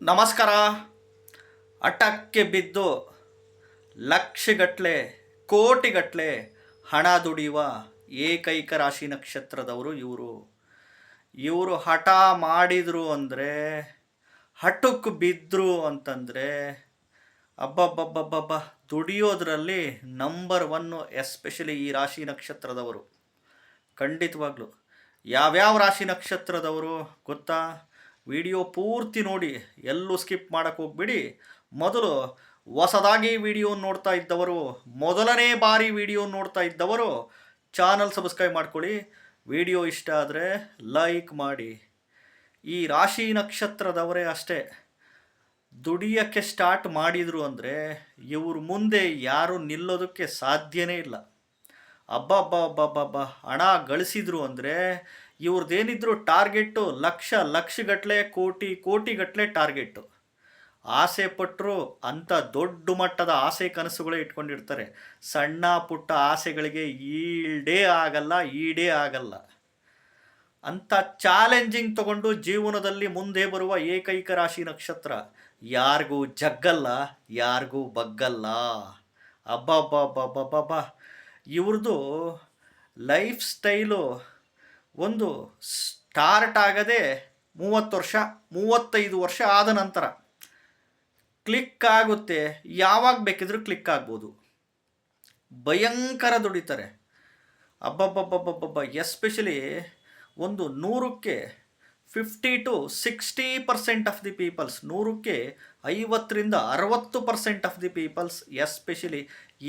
ನಮಸ್ಕಾರ. ಅಟಕ್ಕೆ ಬಿದ್ದು ಲಕ್ಷಗಟ್ಟಲೆ ಕೋಟಿಗಟ್ಟಲೆ ಹಣ ದುಡಿಯುವ ಏಕೈಕ ರಾಶಿ ನಕ್ಷತ್ರದವರು ಇವರು ಹಠ ಮಾಡಿದರು ಅಂದರೆ, ಹಠಕ್ಕೆ ಬಿದ್ದರು ಅಂತಂದರೆ ಅಬ್ಬಬ್ಬಬ್ಬಬ್ಬಬ್ಬ ದುಡಿಯೋದ್ರಲ್ಲಿ ನಂಬರ್ ಒನ್ನು. ಎಸ್ಪೆಷಲಿ ಈ ರಾಶಿ ನಕ್ಷತ್ರದವರು ಖಂಡಿತವಾಗ್ಲೂ. ಯಾವ್ಯಾವ ರಾಶಿ ನಕ್ಷತ್ರದವರು ಗೊತ್ತಾ? ವಿಡಿಯೋ ಪೂರ್ತಿ ನೋಡಿ, ಎಲ್ಲೂ ಸ್ಕಿಪ್ ಮಾಡೋಕ್ಕೆ ಹೋಗ್ಬಿಡಿ. ಮೊದಲು ಹೊಸದಾಗಿ ವಿಡಿಯೋ ನೋಡ್ತಾ ಇದ್ದವರು, ಮೊದಲನೇ ಬಾರಿ ವಿಡಿಯೋ ನೋಡ್ತಾ ಇದ್ದವರು ಚಾನಲ್ ಸಬ್ಸ್ಕ್ರೈಬ್ ಮಾಡ್ಕೊಳ್ಳಿ. ವಿಡಿಯೋ ಇಷ್ಟ ಆದರೆ ಲೈಕ್ ಮಾಡಿ. ಈ ರಾಶಿ ನಕ್ಷತ್ರದವರೇ ಅಷ್ಟೇ, ದುಡಿಯೋಕ್ಕೆ ಸ್ಟಾರ್ಟ್ ಮಾಡಿದರು ಅಂದರೆ ಇವ್ರ ಮುಂದೆ ಯಾರು ನಿಲ್ಲೋದಕ್ಕೆ ಸಾಧ್ಯನೇ ಇಲ್ಲ. ಅಬ್ಬಬ್ಬಬ್ಬಬ್ಬಬ್ಬ ಹಣ ಗಳಿಸಿದ್ರು ಅಂದರೆ ಇವ್ರದ್ದೇನಿದ್ರು ಟಾರ್ಗೆಟ್ಟು ಲಕ್ಷಗಟ್ಟಲೆ ಕೋಟಿಗಟ್ಟಲೆ ಟಾರ್ಗೆಟ್ಟು. ಆಸೆ ಪಟ್ಟರು ಅಂಥ ದೊಡ್ಡ ಮಟ್ಟದ ಆಸೆ ಕನಸುಗಳೇ ಇಟ್ಕೊಂಡಿರ್ತಾರೆ. ಸಣ್ಣ ಪುಟ್ಟ ಆಸೆಗಳಿಗೆ ಈಡೇ ಆಗಲ್ಲ ಅಂಥ ಚಾಲೆಂಜಿಂಗ್ ತಗೊಂಡು ಜೀವನದಲ್ಲಿ ಮುಂದೆ ಬರುವ ಏಕೈಕ ರಾಶಿ ನಕ್ಷತ್ರ. ಯಾರಿಗೂ ಜಗ್ಗಲ್ಲ, ಯಾರಿಗೂ ಬಗ್ಗಲ್ಲ. ಅಬ್ಬಬ್ಬಬ್ಬಬ್ಬಬ್ಬ ಇವ್ರದ್ದು ಲೈಫ್ ಸ್ಟೈಲು ಒಂದು ಸ್ಟಾರ್ಟ್ ಆಗದೆ 35 ವರ್ಷ ಆದ ನಂತರ ಕ್ಲಿಕ್ ಆಗುತ್ತೆ. ಯಾವಾಗ ಬೇಕಿದ್ರೂ ಕ್ಲಿಕ್ ಆಗ್ಬೋದು. ಭಯಂಕರ ದುಡಿತಾರೆ. ಅಬ್ಬಬ್ಬಬ್ಬಬ್ಬಬ್ಬ ಎಸ್ಪೆಷಲಿ ಒಂದು 100ಕ್ಕೆ 50 to 60% ಆಫ್ ದಿ ಪೀಪಲ್ಸ್, 100ಕ್ಕೆ 50ರಿಂದ 60% ಆಫ್ ದಿ ಪೀಪಲ್ಸ್ ಎಸ್ಪೆಷಲಿ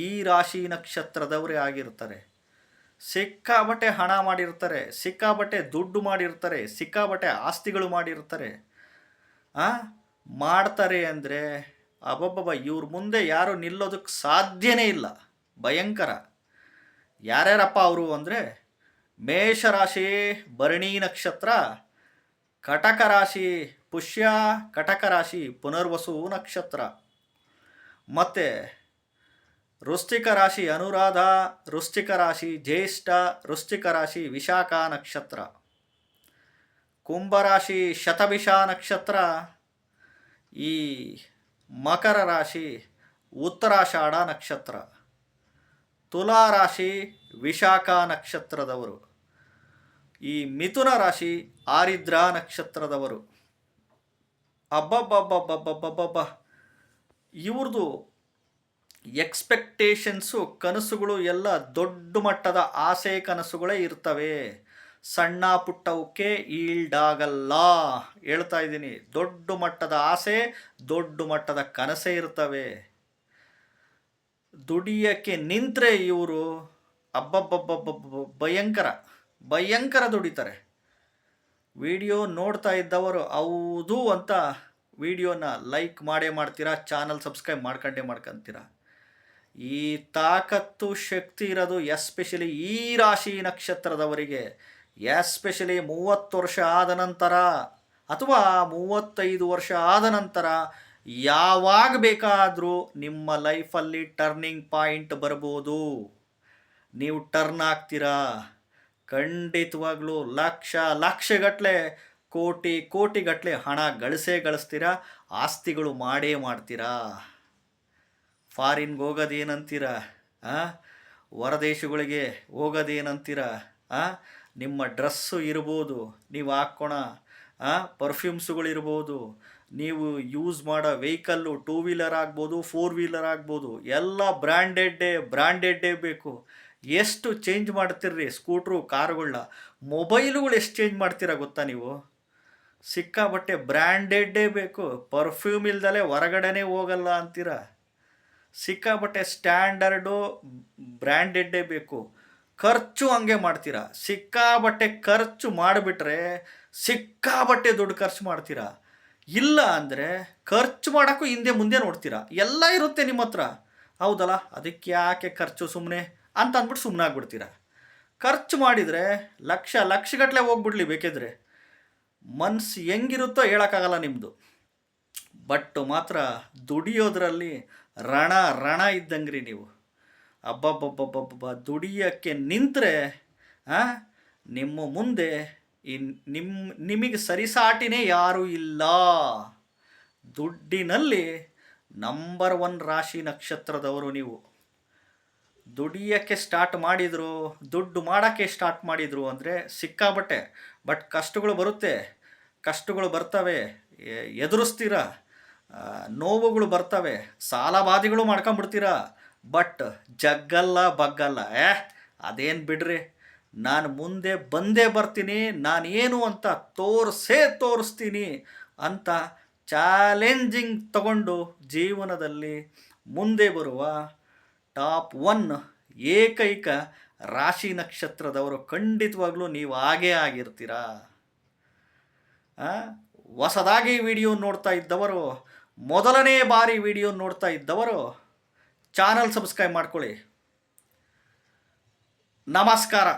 ಈ ರಾಶಿ ನಕ್ಷತ್ರದವರೇ ಆಗಿರ್ತಾರೆ. ಸಿಕ್ಕಾಬಟ್ಟೆ ಹಣ ಮಾಡಿರ್ತಾರೆ, ಸಿಕ್ಕಾಬಟ್ಟೆ ದುಡ್ಡು ಮಾಡಿರ್ತಾರೆ, ಸಿಕ್ಕಾಬಟ್ಟೆ ಆಸ್ತಿಗಳು ಮಾಡಿರ್ತಾರೆ. ಮಾಡ್ತಾರೆ ಅಂದರೆ ಅಬ್ಬಬ್ಬಬ್ಬ ಇವ್ರ ಮುಂದೆ ಯಾರು ನಿಲ್ಲೋದಕ್ಕೆ ಸಾಧ್ಯನೇ ಇಲ್ಲ. ಭಯಂಕರ. ಯಾರ್ಯಾರಪ್ಪ ಅವರು ಅಂದರೆ ಮೇಷರಾಶಿ ಭರಣಿ ನಕ್ಷತ್ರ, ಕಟಕ ರಾಶಿ ಪುಷ್ಯ, ಕಟಕ ರಾಶಿ ಪುನರ್ವಸು ನಕ್ಷತ್ರ, ಮತ್ತು ವೃಶ್ಚಿಕ ರಾಶಿ ಅನುರಾಧ, ವೃಶ್ಚಿಕ ರಾಶಿ ಜ್ಯೇಷ್ಠ, ವೃಶ್ಚಿಕ ರಾಶಿ ವಿಶಾಖ ನಕ್ಷತ್ರ, ಕುಂಭರಾಶಿ ಶತಭಿಷ ನಕ್ಷತ್ರ, ಈ ಮಕರ ರಾಶಿ ಉತ್ತರಾಷಾಢ ನಕ್ಷತ್ರ, ತುಲಾ ರಾಶಿ ವಿಶಾಖ ನಕ್ಷತ್ರದವರು, ಈ ಮಿಥುನ ರಾಶಿ ಆರಿದ್ರ ನಕ್ಷತ್ರದವರು. ಅಬ್ಬಬ್ಬಬ್ಬಬ್ಬಬ್ಬಬ್ಬಬ್ಬ ಇವ್ರದ್ದು ಎಕ್ಸ್ಪೆಕ್ಟೇಷನ್ಸು, ಕನಸುಗಳು ಎಲ್ಲ ದೊಡ್ಡ ಮಟ್ಟದ ಆಸೆ ಕನಸುಗಳೇ ಇರ್ತವೆ. ಸಣ್ಣ ಪುಟ್ಟವಕ್ಕೆ ಈಲ್ಡಾಗಲ್ಲ. ಹೇಳ್ತಾ ಇದ್ದೀನಿ, ದೊಡ್ಡ ಮಟ್ಟದ ಆಸೆ, ದೊಡ್ಡ ಮಟ್ಟದ ಕನಸೇ ಇರ್ತವೆ. ದುಡಿಯೋಕ್ಕೆ ನಿಂತರೆ ಇವರು ಅಬ್ಬಬ್ಬಬ್ಬಬ್ಬ ಭಯಂಕರ ದುಡಿತಾರೆ. ವಿಡಿಯೋ ನೋಡ್ತಾ ಇದ್ದವರು ಹೌದು ಅಂತ ವಿಡಿಯೋನ ಲೈಕ್ ಮಾಡೇ ಮಾಡ್ತೀರಾ, ಚಾನಲ್ ಸಬ್ಸ್ಕ್ರೈಬ್ ಮಾಡ್ಕೊಂತೀರಾ. ಈ ತಾಕತ್ತು ಶಕ್ತಿ ಇರೋದು ಎಸ್ಪೆಷಲಿ ಈ ರಾಶಿ ನಕ್ಷತ್ರದವರಿಗೆ. ಎಸ್ಪೆಷಲಿ 30 ವರ್ಷ ಆದ ನಂತರ ಅಥವಾ 35 ವರ್ಷ ಆದ ನಂತರ ಯಾವಾಗ ಬೇಕಾದರೂ ನಿಮ್ಮ ಲೈಫಲ್ಲಿ ಟರ್ನಿಂಗ್ ಪಾಯಿಂಟ್ ಬರ್ಬೋದು. ನೀವು ಟರ್ನ್ ಆಗ್ತೀರಾ. ಖಂಡಿತವಾಗ್ಲೂ ಲಕ್ಷಗಟ್ಟಲೆ ಕೋಟಿಗಟ್ಟಲೆ ಹಣ ಗಳಿಸ್ತೀರಾ. ಆಸ್ತಿಗಳು ಮಾಡ್ತೀರಾ. ಫಾರಿನ್ಗೆ ಹೋಗೋದೇನಂತೀರ, ಹೊರದೇಶಗಳಿಗೆ ಹೋಗೋದೇನಂತೀರ. ನಿಮ್ಮ ಡ್ರೆಸ್ಸು ಇರ್ಬೋದು, ನೀವು ಹಾಕ್ಕೊಳ ಪರ್ಫ್ಯೂಮ್ಸುಗಳಿರ್ಬೋದು, ನೀವು ಯೂಸ್ ಮಾಡೋ ವೆಹಿಕಲ್ಲು 2 ವೀಲರ್ ಆಗ್ಬೋದು, 4 ವೀಲರ್ ಆಗ್ಬೋದು, ಎಲ್ಲ ಬ್ರ್ಯಾಂಡೆಡ್ಡೇ ಬೇಕು. ಎಷ್ಟು ಚೇಂಜ್ ಮಾಡ್ತೀರ್ರಿ ಸ್ಕೂಟ್ರು, ಕಾರುಗಳನ್ನ. ಮೊಬೈಲುಗಳು ಎಷ್ಟು ಚೇಂಜ್ ಮಾಡ್ತೀರಾ ಗೊತ್ತಾ ನೀವು? ಸಿಕ್ಕಾಬಟ್ಟೆ ಬ್ರ್ಯಾಂಡೆಡ್ಡೇ ಬೇಕು. ಪರ್ಫ್ಯೂಮ್ ಇಲ್ದಲೇ ಹೊರಗಡೆನೇ ಹೋಗಲ್ಲ ಅಂತೀರ. ಸಿಕ್ಕಾಬಟ್ಟೆ ಸ್ಟ್ಯಾಂಡರ್ಡು ಬ್ರ್ಯಾಂಡೆಡ್ಡೇ ಬೇಕು. ಖರ್ಚು ಹಂಗೆ ಮಾಡ್ತೀರಾ. ಸಿಕ್ಕಾಬಟ್ಟೆ ಖರ್ಚು ಮಾಡಿಬಿಟ್ರೆ ಸಿಕ್ಕಾಬಟ್ಟೆ ದುಡ್ಡು ಖರ್ಚು ಮಾಡ್ತೀರಾ. ಇಲ್ಲ ಅಂದರೆ ಖರ್ಚು ಮಾಡೋಕ್ಕೂ ಹಿಂದೆ ಮುಂದೆ ನೋಡ್ತೀರಾ. ಎಲ್ಲ ಇರುತ್ತೆ ನಿಮ್ಮ ಹತ್ರ, ಹೌದಲ್ಲ, ಅದಕ್ಕೆ ಯಾಕೆ ಖರ್ಚು ಸುಮ್ಮನೆ ಅಂತ ಅಂದ್ಬಿಟ್ಟು ಸುಮ್ಮನೆ ಆಗ್ಬಿಡ್ತೀರಾ. ಖರ್ಚು ಮಾಡಿದರೆ ಲಕ್ಷಗಟ್ಟಲೆ ಹೋಗ್ಬಿಡ್ಲಿ ಬೇಕಿದ್ರೆ. ಮನಸ್ಸು ಹೆಂಗಿರುತ್ತೋ ಹೇಳೋಕ್ಕಾಗಲ್ಲ ನಿಮ್ಮದು. ಬಟ್ ಮಾತ್ರ ದುಡಿಯೋದ್ರಲ್ಲಿ ರಣ ಇದ್ದಂಗ್ರಿ ನೀವು. ಅಬ್ಬಬ್ಬಬ್ಬಬ್ಬಬ್ಬ ದುಡಿಯೋಕ್ಕೆ ನಿಂತರೆ ನಿಮ್ಮ ಮುಂದೆ ನಿಮಗೆ ಸರಿಸಾಟಿನೇ ಯಾರೂ ಇಲ್ಲ. ದುಡ್ಡಿನಲ್ಲಿ ನಂಬರ್ 1 ರಾಶಿ ನಕ್ಷತ್ರದವರು ನೀವು. ದುಡಿಯೋಕ್ಕೆ ಸ್ಟಾರ್ಟ್ ಮಾಡಿದರು, ದುಡ್ಡು ಮಾಡೋಕ್ಕೆ ಸ್ಟಾರ್ಟ್ ಮಾಡಿದರು ಅಂದರೆ ಸಿಕ್ಕಾಬಟ್ಟೆ. ಬಟ್ ಕಷ್ಟಗಳು ಬರುತ್ತೆ, ಕಷ್ಟಗಳು ಬರ್ತವೆ, ಎದುರಿಸ್ತೀರ, ನೋವುಗಳು ಬರ್ತವೆ, ಸಾಲ ಬಾಧೆಗಳು ಮಾಡ್ಕೊಂಬಿಡ್ತೀರ. ಬಟ್ ಜಗ್ಗಲ್ಲ ಬಗ್ಗಲ್ಲ, ಅದೇನು ಬಿಡ್ರಿ, ನಾನು ಮುಂದೆ ಬಂದೇ ಬರ್ತೀನಿ, ನಾನು ಏನು ಅಂತ ತೋರಿಸ್ತೀನಿ ಅಂತ ಚಾಲೆಂಜಿಂಗ್ ತಗೊಂಡು ಜೀವನದಲ್ಲಿ ಮುಂದೆ ಬರುವ ಟಾಪ್ 1 ಏಕೈಕ ರಾಶಿ ನಕ್ಷತ್ರದವರು ಖಂಡಿತವಾಗ್ಲೂ ನೀವು ಆಗೇ ಆಗಿರ್ತೀರ. ಹೊಸದಾಗಿ ವಿಡಿಯೋ ನೋಡ್ತಾ ಇದ್ದವರು, ಮೊದಲನೇ ಬಾರಿ ವಿಡಿಯೋ ನೋಡ್ತಾ ಇದ್ದವರು ಚಾನಲ್ ಸಬ್ಸ್ಕ್ರೈಬ್ ಮಾಡ್ಕೊಳ್ಳಿ. ನಮಸ್ಕಾರ.